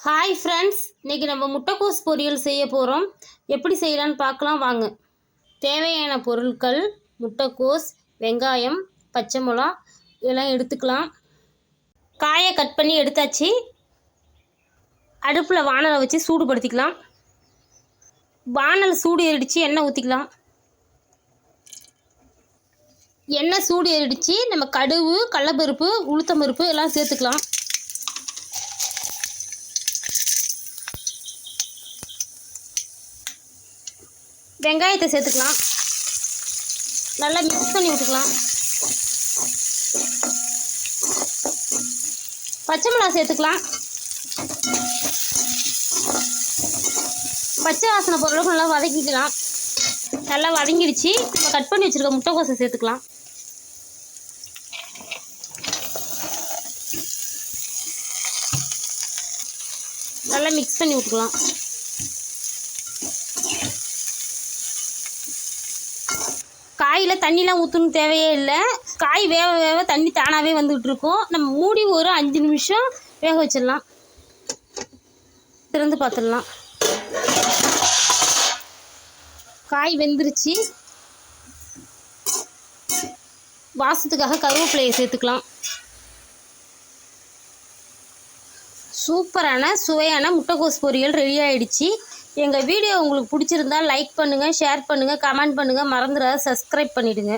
Hi friends, இன்றைக்கி நம்ம முட்டைக்கோஸ் பொரியல் செய்ய போகிறோம். எப்படி செய்யலான்னு பார்க்கலாம் வாங்க. தேவையான பொருட்கள் முட்டைக்கோஸ், வெங்காயம், பச்சை மிளகா இதெல்லாம் எடுத்துக்கலாம். காயை கட் பண்ணி எடுத்தாச்சு. அடுப்பில் வானலை வச்சு சூடுபடுத்திக்கலாம். வானல் சூடு ஏறிடுச்சு, எண்ணெய் ஊற்றிக்கலாம். எண்ணெய் சூடு ஏறிடுச்சு, நம்ம கடுகு, கடலைப்பருப்பு, உளுத்தம்பருப்பு எல்லாம் சேர்த்துக்கலாம். வெங்காயத்தை சேர்த்துக்கலாம். நல்லா மிக்ஸ் பண்ணி விட்டுக்கலாம். பச்சை மிளகாய் சேர்த்துக்கலாம். பச்சை வாசனை போகிற அளவுக்கு நல்லா வதக்கிக்கலாம். நல்லா வதங்கிடுச்சு. நம்ம கட் பண்ணி வச்சுருக்க முட்டைக்கோஸை சேர்த்துக்கலாம். நல்லா மிக்ஸ் பண்ணி விட்டுக்கலாம். காயில் தண்ணிலாம் ஊற்றணும் தேவையே இல்லை. காய் வேக வேக தண்ணி தானாகவே வந்துக்கிட்டு இருக்கும். நம்ம மூடி ஒரு 5 நிமிஷம் வேக வச்சிடலாம். திறந்து பார்த்துடலாம். காய் வெந்துருச்சு. வாசத்துக்காக கருவேப்பிலையை சேர்த்துக்கலாம். சூப்பரான சுவையான முட்டைக்கோஸ் பொரியல் ரெடி ஆகிடுச்சு. எங்கள் வீடியோ உங்களுக்கு பிடிச்சிருந்தால் லைக் பண்ணுங்கள், ஷேர் பண்ணுங்கள், கமெண்ட் பண்ணுங்கள். மறந்துடாத சப்ஸ்கிரைப் பண்ணிவிடுங்க.